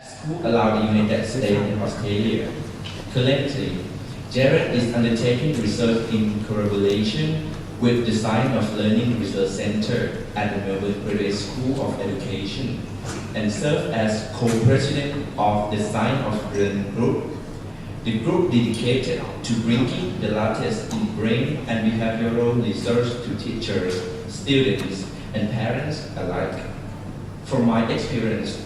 School allowed the United States and Australia. Currently, Jared is undertaking research in collaboration with the Science of Learning Research Center at the Melbourne Graduate School of Education and serves as co-president of the Science of Learning Group. The group dedicated to bringing the latest in brain and behavioral research to teachers, students, and parents alike. From my experience,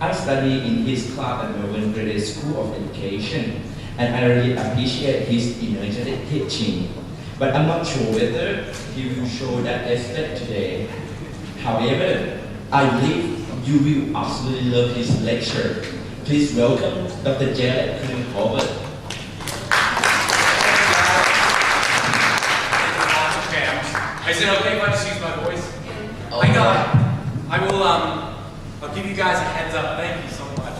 I studied in his class at Melbourne Graduate School of Education, and I really appreciate his energetic teaching. But I'm not sure whether he will show that aspect today. However, I believe you will absolutely love his lecture. Please welcome Dr. Jared Howard. Is it okay if I just use my voice? I'll give you guys a heads up. Thank you so much.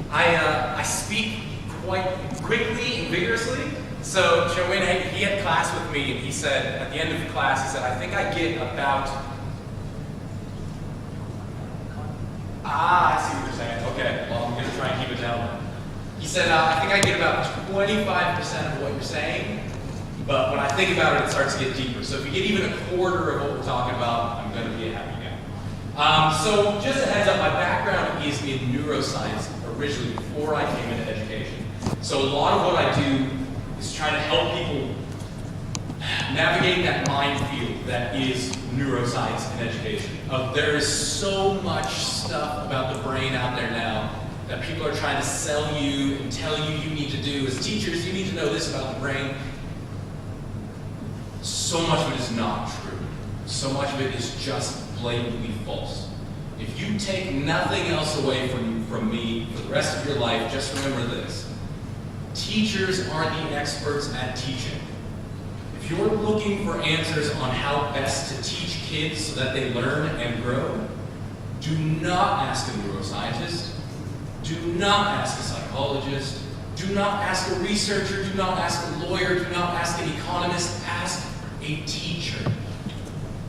I speak quite quickly and vigorously. So Joanne, he had class with me, and he said at the end of the class, he said, I think I get about. I see what you're saying. Okay, well I'm going to try and keep it down. He said, I think I get about 25% of what you're saying. But when I think about it, it starts to get deeper. So if you get even a quarter of what we're talking about, I'm going to be a happy guy. So just a heads up, my background is in neuroscience originally before I came into education. So a lot of what I do is trying to help people navigate that minefield that is neuroscience and education. There is so much stuff about the brain out there now that people are trying to sell you and tell you you need to do. As teachers, you need to know this about the brain. So much of it is not true. So much of it is just blatantly false. If you take nothing else away from me for the rest of your life, just remember this. Teachers aren't the experts at teaching. If you're looking for answers on how best to teach kids so that they learn and grow, do not ask a neuroscientist, do not ask a psychologist, do not ask a researcher, do not ask a lawyer, do not ask an economist, ask a teacher.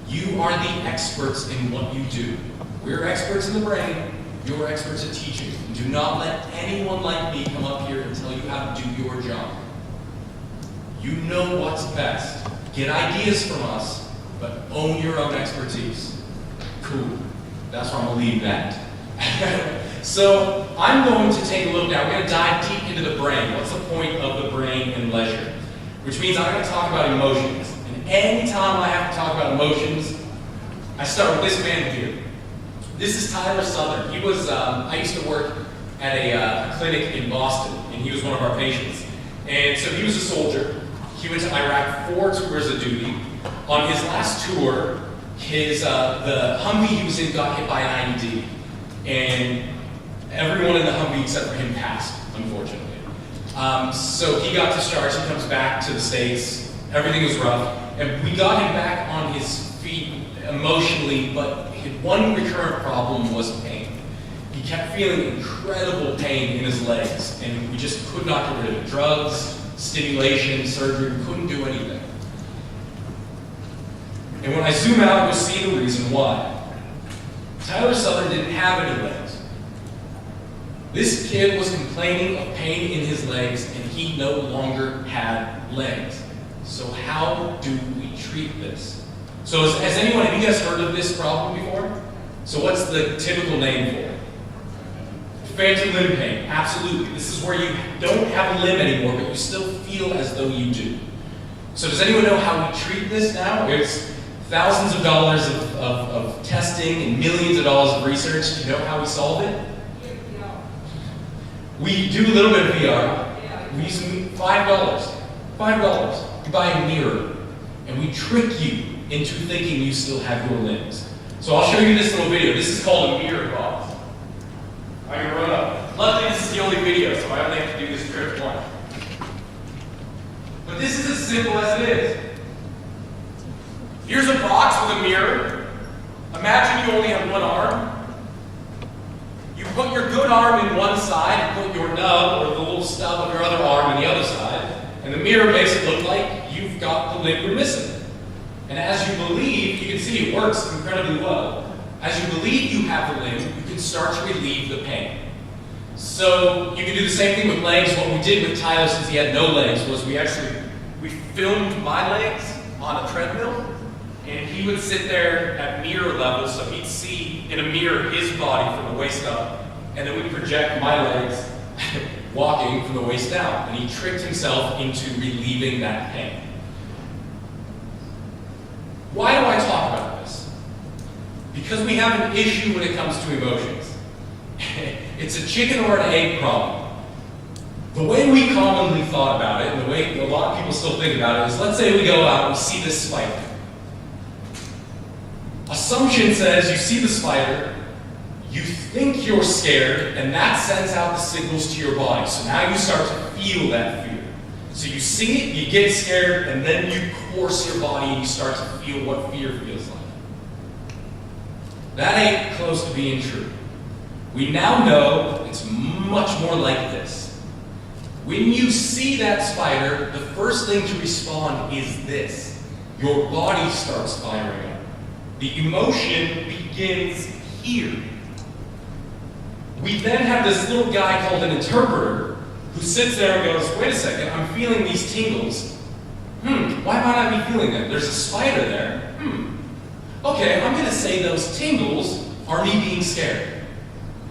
You are the experts in what you do. We're experts in the brain, you're experts at teaching. Do not let anyone like me come up here and tell you how to do your job. You know what's best. Get ideas from us, but own your own expertise. Cool. That's where I'm going to leave that. So I'm going to take a look now. We're going to dive deep into the brain. What's the point of the brain in leisure? Which means I'm going to talk about emotions. And anytime I have to talk about emotions, I start with this man here. This is Tyler Southern. He was, I used to work at a clinic in Boston, and he was one of our patients. And so he was a soldier. He went to Iraq 4 tours of duty. On his last tour, the Humvee he was in got hit by an IED. And everyone in the Humvee except for him passed, unfortunately. So he got discharged. He comes back to the States. Everything was rough. And we got him back on his feet emotionally, but his one recurrent problem was pain. He kept feeling incredible pain in his legs, and we just could not get rid of it. Drugs, stimulation, surgery, we couldn't do anything. And when I zoom out, you'll see the reason why. Tyler Southern didn't have any legs. This kid was complaining of pain in his legs, and he no longer had legs. So how do we treat this? So has anyone, have you guys heard of this problem before? So what's the typical name for it? Phantom limb pain, absolutely. This is where you don't have a limb anymore, but you still feel as though you do. So does anyone know how we treat this now? It's thousands of dollars of testing and millions of dollars of research. Do you know how we solve it? We do a little bit of VR. We use $5. $5. You buy a mirror, and we trick you into thinking you still have your limbs. So I'll show you this little video. This is called a mirror box. I can run up. Luckily, this is the only video, so I only have to do this trick once. But this is as simple as it is. Here's a box with a mirror. Imagine you only have one arm. You put your good arm in one side, and put your nub, or the little stub of your other arm in the other side, and the mirror makes it look like you've got the limb you're missing. And as you believe, you can see it works incredibly well. As you believe you have the limb, you can start to relieve the pain. So you can do the same thing with legs. What we did with Tyler, since he had no legs, was we filmed my legs on a treadmill, and he would sit there at mirror level, so he'd see in a mirror his body from the waist up, and then we'd project my legs walking from the waist down, and he tricked himself into relieving that pain. Why do I talk about this? Because we have an issue when it comes to emotions. It's a chicken or an egg problem. The way we commonly thought about it, and the way a lot of people still think about it, is let's say we go out and we see this spider. Assumption says you see the spider, you think you're scared, and that sends out the signals to your body. So now you start to feel that fear. So you see it, you get scared, and then you course your body and you start to feel what fear feels like. That ain't close to being true. We now know it's much more like this. When you see that spider, the first thing to respond is this. Your body starts firing up. The emotion begins here. We then have this little guy called an interpreter who sits there and goes, wait a second, I'm feeling these tingles. Why might I be feeling them? There's a spider there. Okay, I'm going to say those tingles are me being scared.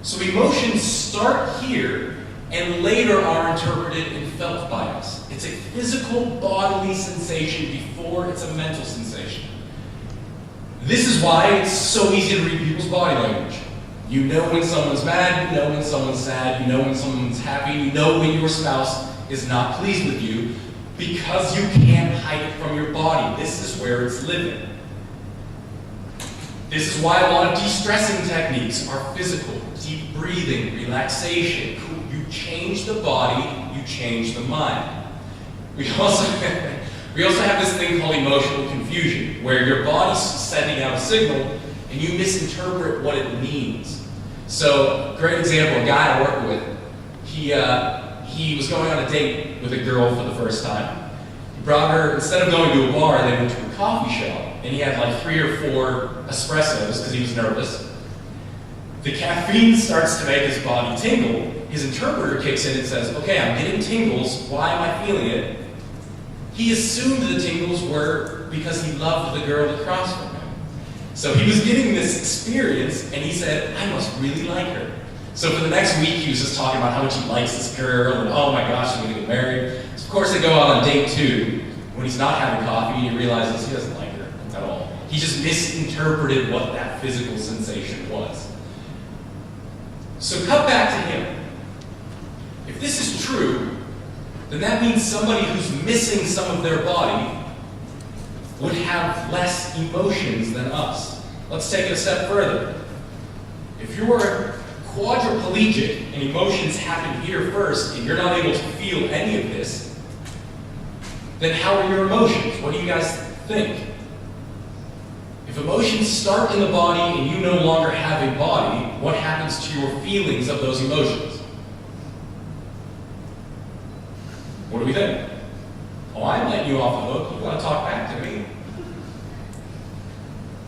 So emotions start here and later are interpreted and felt by us. It's a physical bodily sensation before it's a mental sensation. This is why it's so easy to read people's body language. You know when someone's mad, you know when someone's sad, you know when someone's happy, you know when your spouse is not pleased with you, because you can't hide it from your body. This is where it's living. This is why a lot of de-stressing techniques are physical. Deep breathing, relaxation. You change the body, you change the mind. We also have this thing called emotional confusion, where your body's sending out a signal and you misinterpret what it means. So, great example, a guy I work with, he was going on a date with a girl for the first time. He brought her, instead of going to a bar, they went to a coffee shop, and he had like 3 or 4 espressos because he was nervous. The caffeine starts to make his body tingle. His interpreter kicks in and says, okay, I'm getting tingles, why am I feeling it? He assumed the tingles were because he loved the girl across from him. So he was getting this experience, and he said, I must really like her. So for the next week, he was just talking about how much he likes this girl, and oh my gosh, I'm going to get married. So of course, they go out on date 2. When he's not having coffee, he realizes he doesn't like her at all. He just misinterpreted what that physical sensation was. So cut back to him. If this is true, then that means somebody who's missing some of their body would have less emotions than us. Let's take it a step further. If you're quadriplegic and emotions happen here first and you're not able to feel any of this, then how are your emotions? What do you guys think? If emotions start in the body and you no longer have a body, what happens to your feelings of those emotions? What do we think? Oh, I'm letting you off the hook. You want to talk back to me?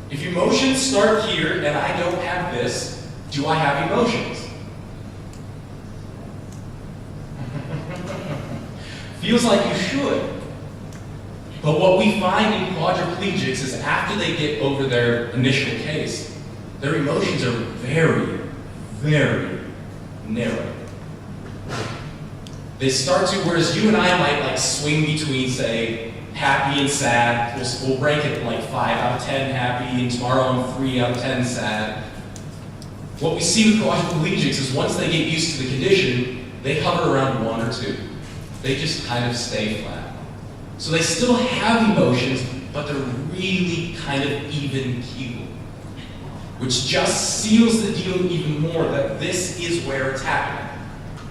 If emotions start here and I don't have this, do I have emotions? Feels like you should. But what we find in quadriplegics is after they get over their initial case, their emotions are very, very narrow. They start to, whereas you and I might like swing between, say, happy and sad. We'll rank it like 5 out of 10 happy, and tomorrow I'm 3 out of 10 sad. What we see with quadriplegics is once they get used to the condition, they hover around 1 or 2. They just kind of stay flat. So they still have emotions, but they're really kind of even keel, which just seals the deal even more that this is where it's happening.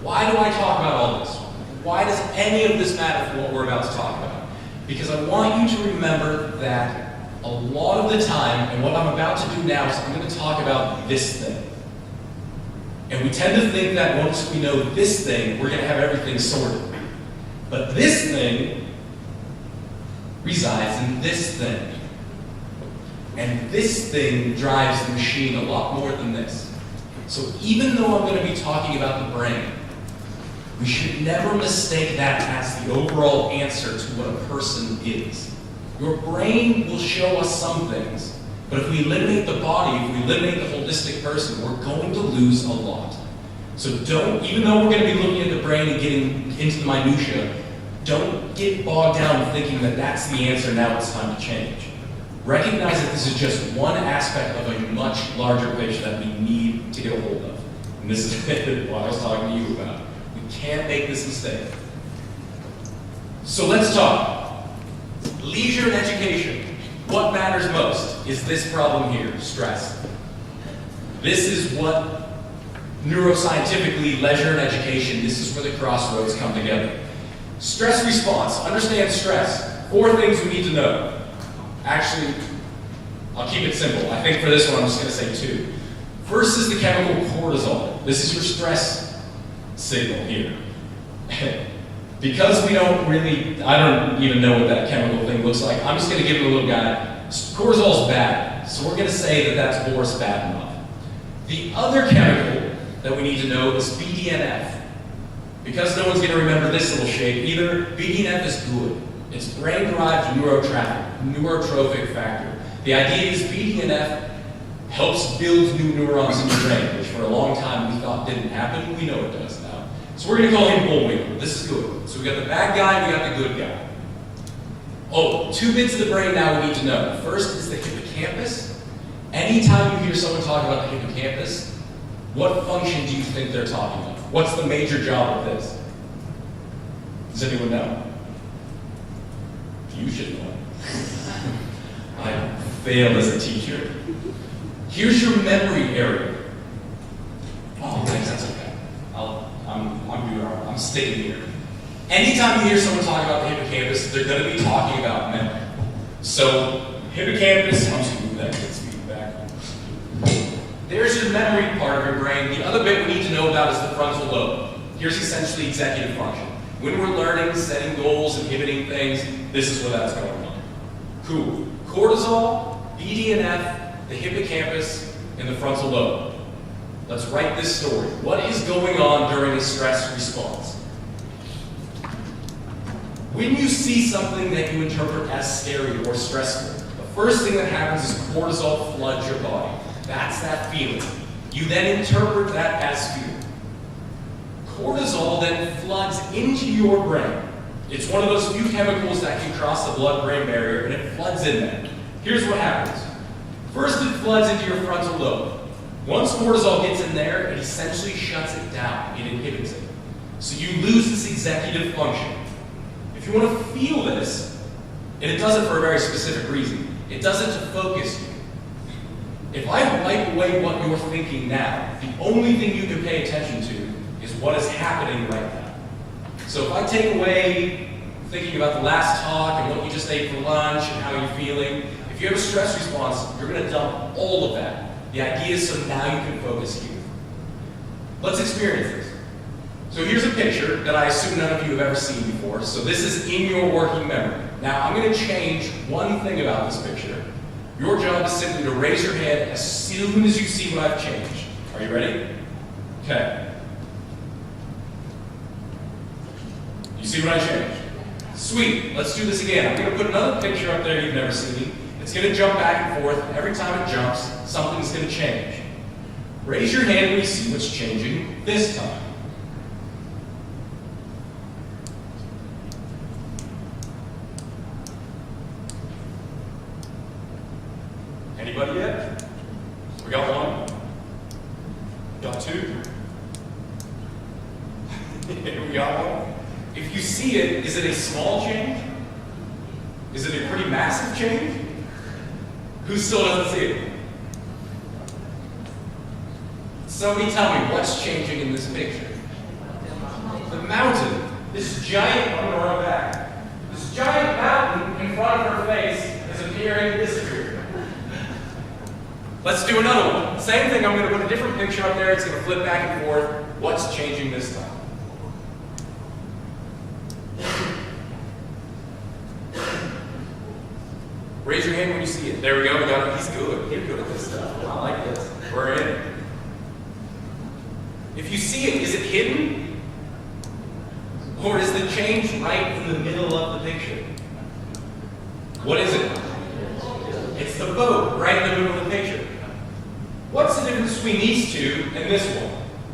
Why do I talk about all this? Why does any of this matter for what we're about to talk about? Because I want you to remember that a lot of the time, and what I'm about to do now is I'm going to talk about this thing. And we tend to think that once we know this thing, we're going to have everything sorted. But this thing resides in this thing. And this thing drives the machine a lot more than this. So even though I'm going to be talking about the brain, we should never mistake that as the overall answer to what a person is. Your brain will show us some things, but if we eliminate the body, if we eliminate the holistic person, we're going to lose a lot. So don't, even though we're going to be looking at the brain and getting into the minutia, don't get bogged down thinking that that's the answer, now it's time to change. Recognize that this is just one aspect of a much larger picture that we need to get a hold of. And this is what I was talking to you about. We can't make this mistake. So let's talk. Leisure and education. What matters most is this problem here, stress. This is what neuroscientifically, leisure and education, this is where the crossroads come together. Stress response. Understand stress. 4 things we need to know. Actually, I'll keep it simple. I think for this one, I'm just going to say 2. First is the chemical cortisol. This is your stress signal here. Because we don't really, I don't even know what that chemical thing looks like, I'm just going to give it a little guide. Cortisol is bad, so we're going to say that that's Boris bad enough. The other chemical that we need to know is BDNF. Because no one's going to remember this little shape either, BDNF is good. It's brain-derived neurotrophic factor. The idea is BDNF helps build new neurons in the brain, which for a long time we thought didn't happen. We know it does now. So we're going to call him Bullwinkle. This is good. So we got the bad guy, we got the good guy. Oh, 2 bits of the brain now we need to know. First is the hippocampus. Anytime you hear someone talk about the hippocampus, what function do you think they're talking about? What's the major job of this? Does anyone know? You should know. I failed as a teacher. Here's your memory area. Oh, thanks, that's okay. I'm staying here. Anytime you hear someone talk about the hippocampus, they're going to be talking about memory. So, hippocampus, I'm just going to move that speed back. There's your memory part of your brain. The other bit we need to know about is the frontal lobe. Here's essentially executive function. When we're learning, setting goals, inhibiting things, this is where that's going on. Cool. Cortisol, BDNF, the hippocampus, and the frontal lobe. Let's write this story. What is going on during a stress response? When you see something that you interpret as scary or stressful, the first thing that happens is cortisol floods your body. That's that feeling. You then interpret that as fear. Cortisol then floods into your brain. It's one of those few chemicals that can cross the blood-brain barrier, and it floods in there. Here's what happens. First, it floods into your frontal lobe. Once cortisol gets in there, it essentially shuts it down. It inhibits it. So you lose this executive function. If you want to feel this, and it does it for a very specific reason, it does it to focus you. If I wipe away what you're thinking now, the only thing you can pay attention to is what is happening right now. So if I take away thinking about the last talk and what you just ate for lunch and how you're feeling, if you have a stress response, you're going to dump all of that. The idea is so now you can focus here. Let's experience this. So here's a picture that I assume none of you have ever seen before. So this is in your working memory. Now I'm going to change one thing about this picture. Your job is simply to raise your hand as soon as you see what I've changed. Are you ready? Okay. You see what I changed? Sweet. Let's do this again. I'm going to put another picture up there you've never seen. It's going to jump back and forth. Every time it jumps, something's going to change. Raise your hand when you see what's changing this time. Anybody yet? We got one. Got two. We got one. If you see it, is it a small change? Is it a pretty massive change? Who still doesn't see it? Somebody tell me what's changing in this picture. The mountain. This giant, I'm going to run back. This giant mountain in front of her face is appearing and disappearing. Let's do another one. Same thing, I'm going to put a different picture up there. It's going to flip back and forth. What's changing this time? Raise your hand when you see it. There we go. We got it. He's good. He's good at this stuff. I like this. We're in. If you see it, is it hidden? Or is the change right in the middle of the picture? What is it? It's the boat right in the middle of the picture. What's the difference between these two and this one?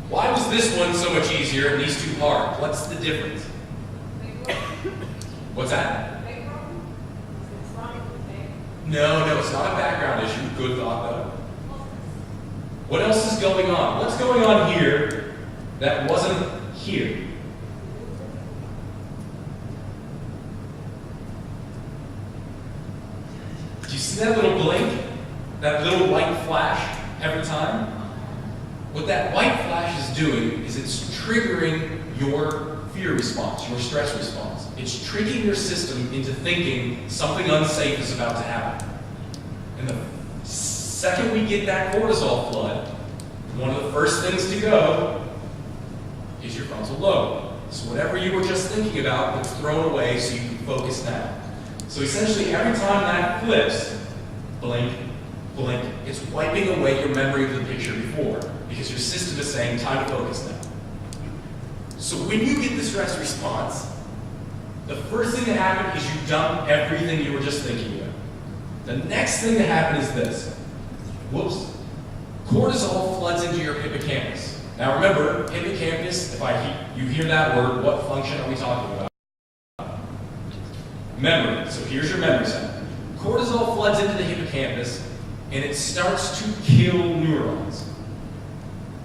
Why was this one so much easier and these two hard? What's the difference? What's that? No, it's not a background issue. Good thought, though. What else is going on? What's going on here that wasn't here? Do you see that little blink? That little white flash every time? What that white flash is doing is it's triggering your fear response, your stress response. It's tricking your system into thinking something unsafe is about to happen. And the second we get that cortisol flood, one of the first things to go is your frontal lobe. So whatever you were just thinking about gets thrown away so you can focus now. So essentially every time that flips, blink, blink, it's wiping away your memory of the picture before because your system is saying time to focus now. So when you get the stress response, the first thing that happened is you dump everything you were just thinking about. The next thing that happened is this. Whoops. Cortisol floods into your hippocampus. Now remember, hippocampus, if you hear that word, what function are we talking about? Memory. So here's your memory center. Cortisol floods into the hippocampus and it starts to kill neurons.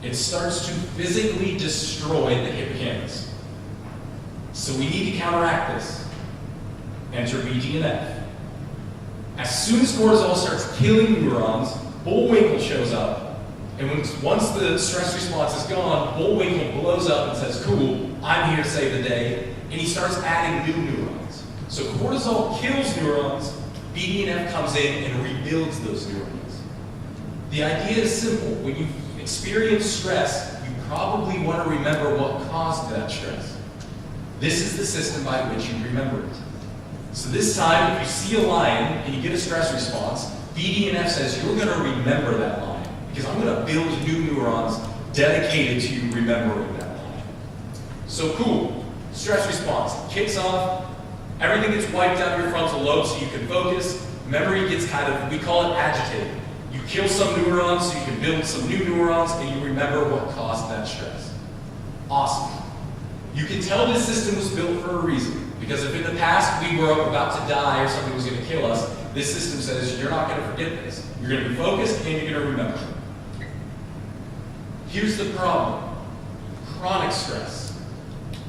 It starts to physically destroy the hippocampus. So we need to counteract this. Enter BDNF. As soon as cortisol starts killing neurons, Bullwinkle shows up, and once the stress response is gone, Bullwinkle blows up and says, cool, I'm here to save the day, and he starts adding new neurons. So cortisol kills neurons, BDNF comes in and rebuilds those neurons. The idea is simple. When you experience stress, you probably want to remember what caused that stress. This is the system by which you remember it. So this time, if you see a lion and you get a stress response, BDNF says you're going to remember that lion because I'm going to build new neurons dedicated to you remembering that lion. So cool. Stress response kicks off. Everything gets wiped out of your frontal lobe so you can focus. Memory gets we call it agitated. You kill some neurons so you can build some new neurons and you remember what caused that stress. Awesome. You can tell this system was built for a reason. Because if in the past we were about to die or something was going to kill us, this system says you're not going to forget this. You're going to be focused and you're going to remember. Here's the problem. Chronic stress.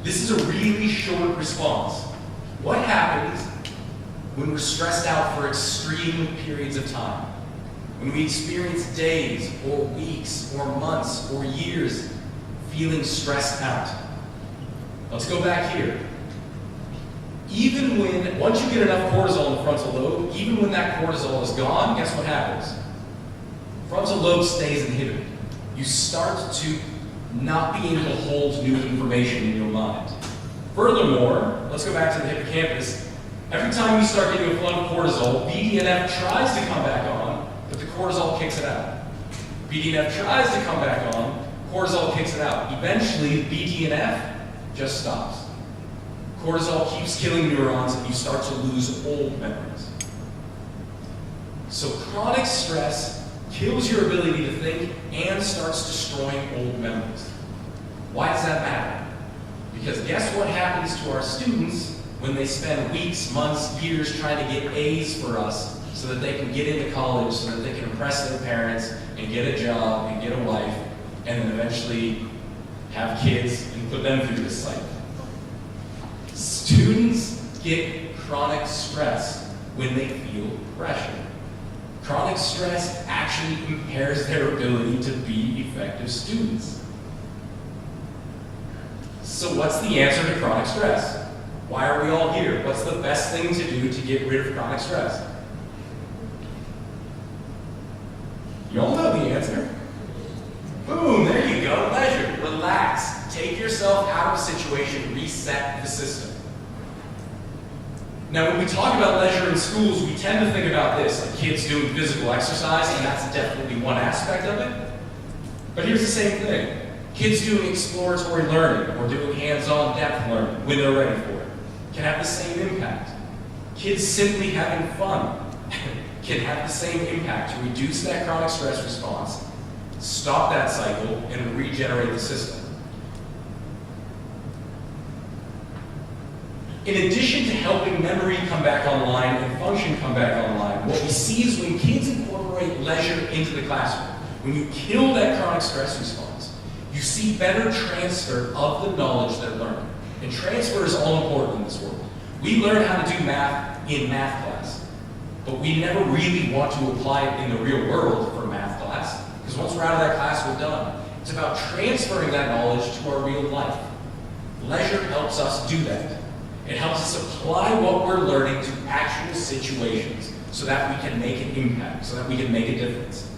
This is a really short response. What happens when we're stressed out for extreme periods of time? When we experience days or weeks or months or years feeling stressed out? Let's go back here. Once you get enough cortisol in the frontal lobe, even when that cortisol is gone, guess what happens? Frontal lobe stays inhibited. You start to not be able to hold new information in your mind. Furthermore, let's go back to the hippocampus. Every time you start getting a flood of cortisol, BDNF tries to come back on, but the cortisol kicks it out. BDNF tries to come back on, cortisol kicks it out. Eventually, BDNF just stops. Cortisol keeps killing neurons and you start to lose old memories. So chronic stress kills your ability to think and starts destroying old memories. Why does that matter? Because guess what happens to our students when they spend weeks, months, years trying to get A's for us so that they can get into college, so that they can impress their parents and get a job and get a wife and then eventually have kids and put them through this cycle. Students get chronic stress when they feel pressure. Chronic stress actually impairs their ability to be effective students. So what's the answer to chronic stress? Why are we all here? What's the best thing to do to get rid of chronic stress? You all know the answer. Boom, there you go, leisure. Relax. Take yourself out of a situation, reset the system. Now, when we talk about leisure in schools, we tend to think about this, like kids doing physical exercise, and that's definitely one aspect of it. But here's the same thing. Kids doing exploratory learning or doing hands-on depth learning when they're ready for it can have the same impact. Kids simply having fun can have the same impact to reduce that chronic stress response, stop that cycle, and regenerate the system. In addition to helping memory come back online and function come back online, what we see is when kids incorporate leisure into the classroom, when you kill that chronic stress response, you see better transfer of the knowledge they're learning. And transfer is all important in this world. We learn how to do math in math class, but we never really want to apply it in the real world for math class, because once we're out of that class, we're done. It's about transferring that knowledge to our real life. Leisure helps us do that. It helps us apply what we're learning to actual situations so that we can make an impact, so that we can make a difference.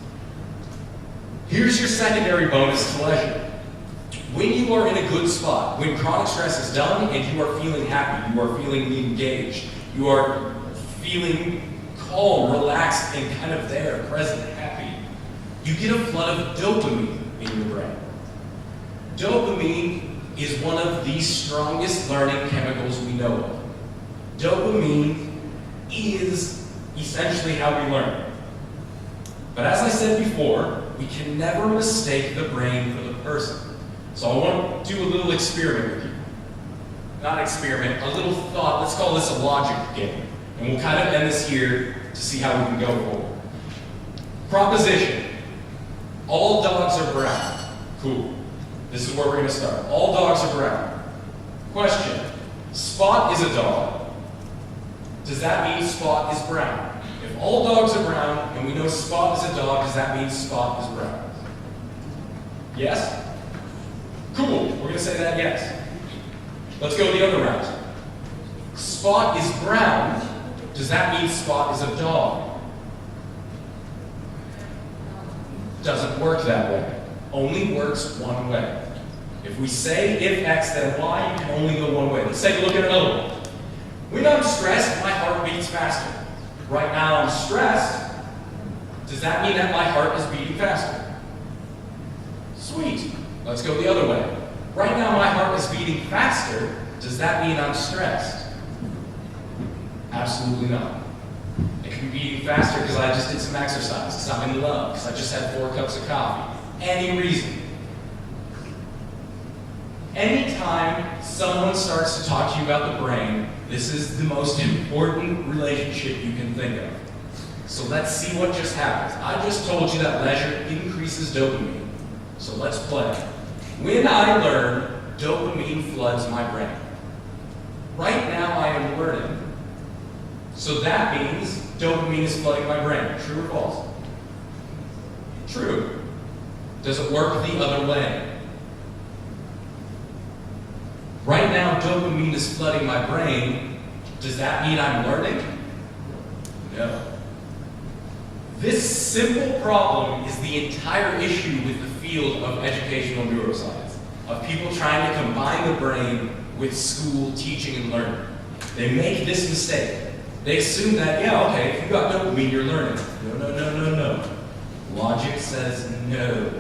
Here's your secondary bonus to leisure. When you are in a good spot, when chronic stress is done and you are feeling happy, you are feeling engaged, you are feeling calm, relaxed, and kind of there, present, happy, you get a flood of dopamine in your brain. Dopamine is one of the strongest learning chemicals we know of. Dopamine is essentially how we learn. But as I said before, we can never mistake the brain for the person. So I want to do a little experiment with you. Not experiment, a little thought. Let's call this a logic game. And we'll kind of end this here to see how we can go forward. Proposition. All dogs are brown. Cool. This is where we're going to start. All dogs are brown. Question. Spot is a dog. Does that mean Spot is brown? If all dogs are brown and we know Spot is a dog, does that mean Spot is brown? Yes? Cool. We're going to say that yes. Let's go the other route. Spot is brown. Does that mean Spot is a dog? Doesn't work that way. Only works one way. If we say if X then Y, you can only go one way. Let's take a look at another one. When I'm stressed, my heart beats faster. Right now I'm stressed. Does that mean that my heart is beating faster? Sweet. Let's go the other way. Right now my heart is beating faster. Does that mean I'm stressed? Absolutely not. It can be beating faster because I just did some exercise, because I'm in love, because I just had 4 cups of coffee. Any reason. Anytime someone starts to talk to you about the brain, this is the most important relationship you can think of. So let's see what just happens. I just told you that leisure increases dopamine. So let's play. When I learn, dopamine floods my brain. Right now I am learning. So that means dopamine is flooding my brain. True or false? True. Does it work the other way? Right now, dopamine is flooding my brain. Does that mean I'm learning? No. This simple problem is the entire issue with the field of educational neuroscience, of people trying to combine the brain with school teaching and learning. They make this mistake. They assume that, yeah, okay, if you got dopamine, you're learning. No. Logic says no.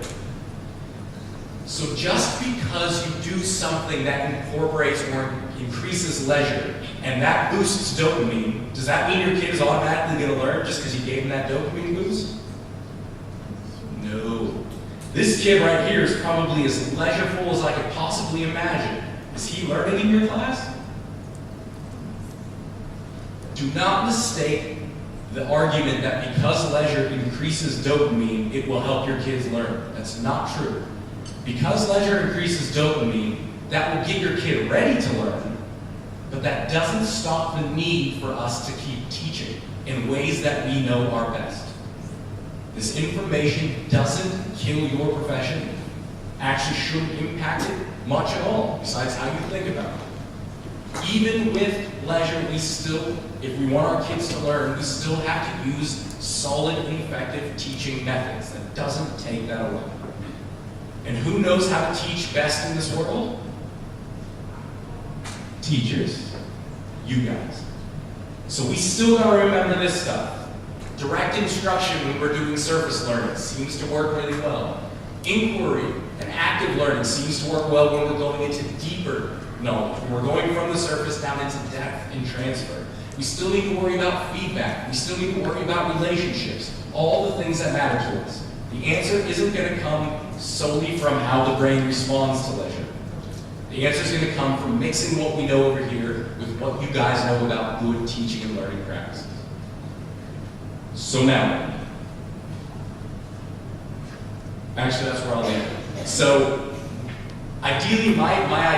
So just because you do something that incorporates or increases leisure and that boosts dopamine, does that mean your kid is automatically going to learn just because you gave him that dopamine boost? No. This kid right here is probably as leisureful as I could possibly imagine. Is he learning in your class? Do not mistake the argument that because leisure increases dopamine, it will help your kids learn. That's not true. Because leisure increases dopamine, that will get your kid ready to learn, but that doesn't stop the need for us to keep teaching in ways that we know are best. This information doesn't kill your profession, actually shouldn't impact it much at all, besides how you think about it. Even with leisure, we still, if we want our kids to learn, we still have to use solid and effective teaching methods. That doesn't take that away. And who knows how to teach best in this world? Teachers. You guys. So we still gotta remember this stuff. Direct instruction when we're doing surface learning seems to work really well. Inquiry And active learning seems to work well when we're going into deeper knowledge, when we're going from the surface down into depth and transfer. We still need to worry about feedback. We still need to worry about relationships, all the things that matter to us. The answer isn't going to come solely from how the brain responds to leisure. The answer is going to come from mixing what we know over here with what you guys know about good teaching and learning practices. So now, actually that's where I'll end. So, ideally, my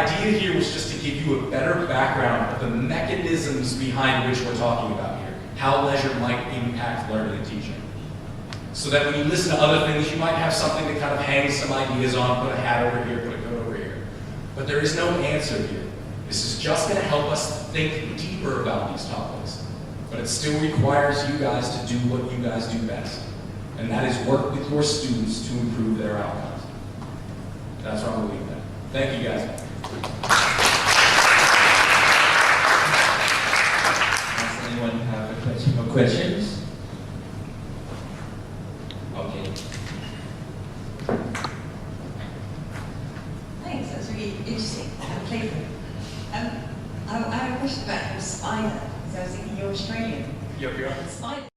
idea here was just to give you a better background of the mechanisms behind which we're talking about here, how leisure might impact learning and teaching. So that when you listen to other things, you might have something to kind of hang some ideas on, put a hat over here, put a coat over here. But there is no answer here. This is just going to help us think deeper about these topics. But it still requires you guys to do what you guys do best. And that is work with your students to improve their outcomes. That's where I'm going to leave that. Thank you, guys. Does anyone have a question or questions? Okay. Thanks, that's really interesting and playful. I have a question about your spider, because I was thinking you're Australian. Yep, Spider.